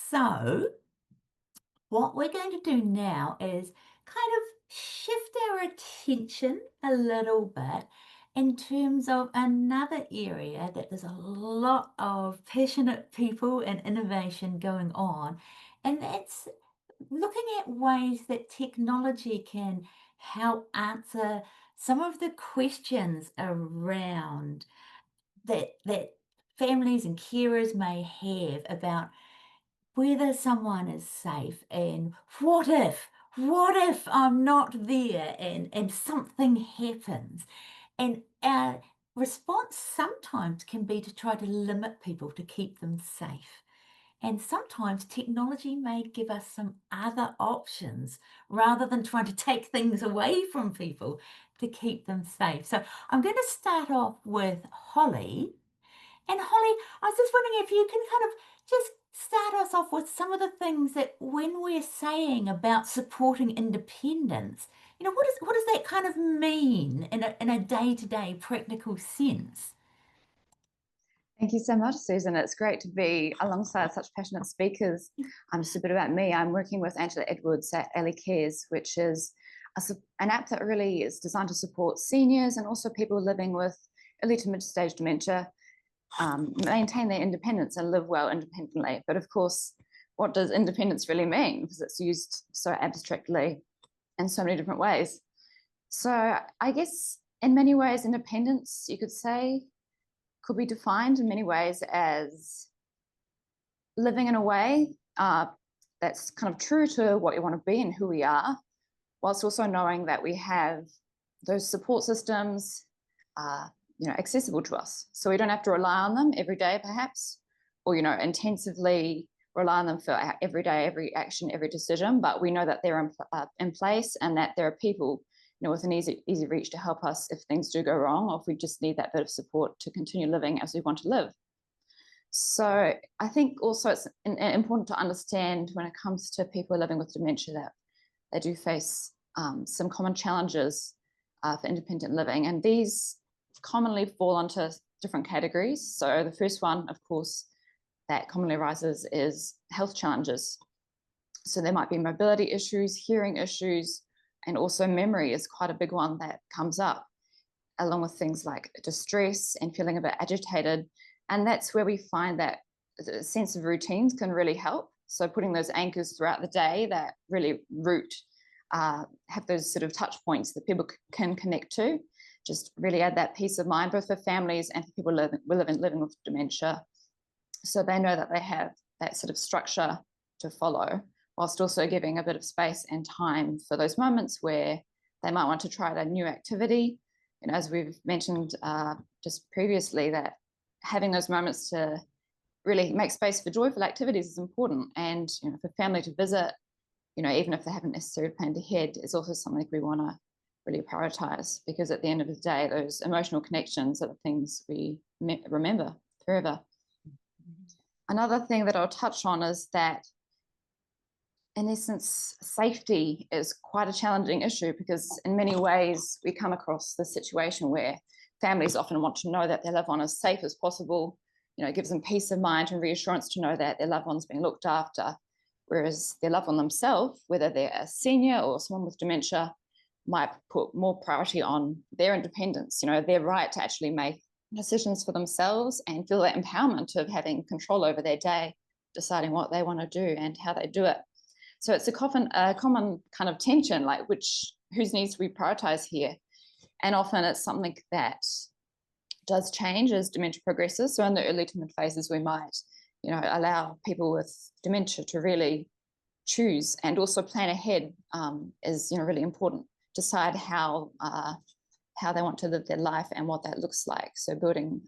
So, what we're going to do now is kind of shift our attention a little bit in terms of another area that there's a lot of passionate people and innovation going on, and that's looking at ways that technology can help answer some of the questions around that families and carers may have about whether someone is safe and what if I'm not there and something happens. And our response sometimes can be to try to limit people to keep them safe. And sometimes technology may give us some other options rather than trying to take things away from people to keep them safe. So I'm going to start off with Holly. And Holly, I was just wondering if you can kind of just start us off with some of the things that when we're saying about supporting independence, what does that kind of mean in a day-to-day practical sense? Thank you so much, Susan. It's great to be alongside such passionate speakers. Just a bit about me. I'm working with Angela Edwards at Elli, which is an app that really is designed to support seniors and also people living with early to mid-stage dementia maintain their independence and live well independently. But of course, what does independence really mean? Because it's used so abstractly in so many different ways. So I guess in many ways, independence, you could say, could be defined in many ways as living in a way that's kind of true to what you want to be and who we are, whilst also knowing that we have those support systems, accessible to us. So we don't have to rely on them every day, perhaps, or, intensively rely on them for every day, every action, every decision, but we know that they're in place and that there are people with an easy reach to help us if things do go wrong, or if we just need that bit of support to continue living as we want to live. So I think also it's important to understand when it comes to people living with dementia that they do face some common challenges for independent living. And these commonly fall into different categories. So the first one, of course, that commonly arises is health challenges. So there might be mobility issues, hearing issues, and also memory is quite a big one that comes up, along with things like distress and feeling a bit agitated. And that's where we find that the sense of routines can really help. So putting those anchors throughout the day that really have those sort of touch points that people can connect to, just really add that peace of mind, both for families and for people living with dementia. So they know that they have that sort of structure to follow, whilst also giving a bit of space and time for those moments where they might want to try a new activity. And as we've mentioned just previously, that having those moments to really make space for joyful activities is important. And for family to visit, even if they haven't necessarily planned ahead, is also something we want to really prioritize, because at the end of the day, those emotional connections are the things we remember forever. Another thing that I'll touch on is that, in essence, safety is quite a challenging issue, because in many ways we come across this situation where families often want to know that their loved one is safe as possible. It gives them peace of mind and reassurance to know that their loved one's being looked after, whereas their loved one themselves, whether they're a senior or someone with dementia, might put more priority on their independence, their right to actually make decisions for themselves and feel that empowerment of having control over their day, deciding what they want to do and how they do it. So it's a common kind of tension, like whose needs do we prioritize here? And often it's something that does change as dementia progresses. So in the early to mid phases, we might, allow people with dementia to really choose and also plan ahead is, really important. Decide how they want to live their life and what that looks like. So building,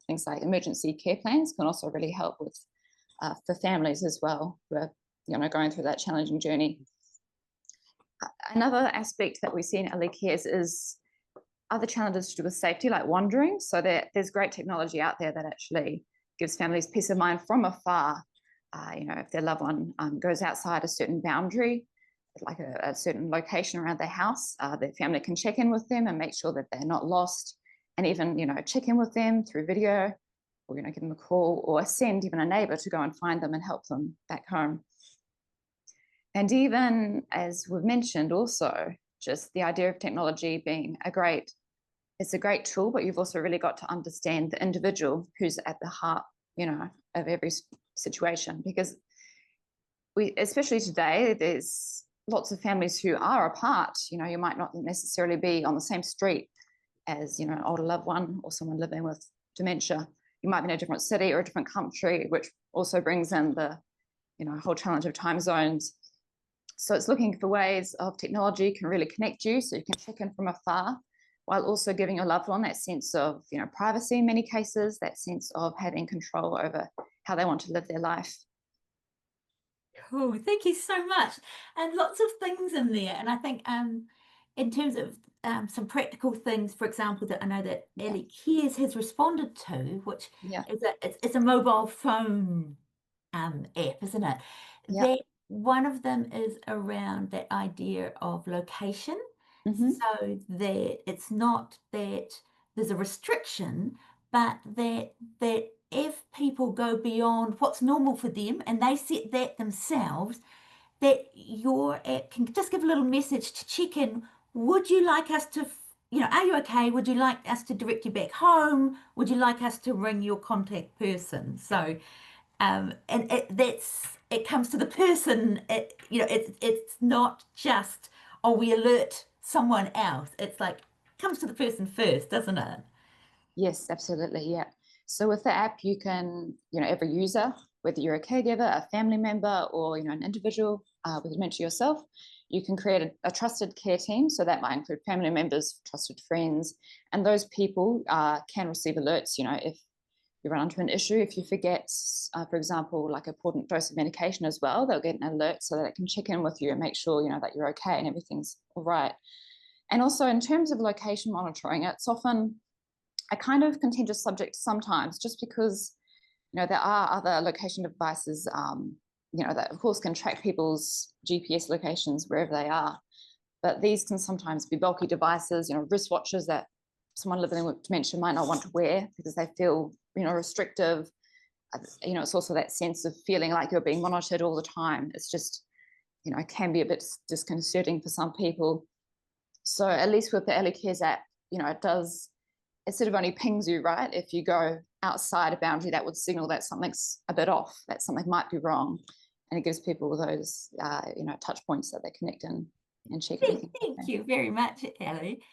things like emergency care plans can also really help with for families as well who are, going through that challenging journey. Another aspect that we see in early cares is other challenges to do with safety, like wandering. So there's great technology out there that actually gives families peace of mind from afar. If their loved one goes outside a certain boundary, like a certain location around their house, their family can check in with them and make sure that they're not lost, and even check in with them through video or give them a call, or send even a neighbour to go and find them and help them back home. And even as we've mentioned, also just the idea of technology being it's a great tool, but you've also really got to understand the individual who's at the heart, of every situation, because especially today, there's lots of families who are apart. You might not necessarily be on the same street as, an older loved one or someone living with dementia. You might be in a different city or a different country, which also brings in the, whole challenge of time zones. So it's looking for ways of technology can really connect you so you can check in from afar, while also giving your loved one that sense of, privacy in many cases, that sense of having control over how they want to live their life. Cool. Thank you so much. And lots of things in there. And I think in terms of some practical things, for example, that I know that Yeah, Elli Cares has responded to, which yeah, is it's a mobile phone app, isn't it? yeah. That one of them is around that idea of location, Mm-hmm. so that it's not that there's a restriction, but that if people go beyond what's normal for them and they set that themselves, that your app can just give a little message to check in. Would you like us to, are you okay? Would you like us to direct you back home? Would you like us to ring your contact person? So and it comes to the person. It's not just, oh, we alert someone else. It's like comes to the person first, doesn't it? Yes, absolutely. Yeah. So with the app, you can, every user, whether you're a caregiver, a family member, or an individual with dementia yourself, you can create a trusted care team. So that might include family members, trusted friends, and those people can receive alerts. If you run into an issue, if you forget, for example, like a important dose of medication as well, they'll get an alert so that it can check in with you and make sure that you're okay and everything's all right. And also in terms of location monitoring, it's often a kind of contentious subject sometimes, just because there are other location devices, that of course can track people's GPS locations wherever they are. But these can sometimes be bulky devices, wristwatches that someone living with dementia might not want to wear because they feel, restrictive. It's also that sense of feeling like you're being monitored all the time. It's just, it can be a bit disconcerting for some people. So at least with the Elli Cares app, it sort of only pings you, right? If you go outside a boundary, that would signal that something's a bit off, that something might be wrong. And it gives people those, touch points that they connect in and check everything. Thank you very much, Ellie.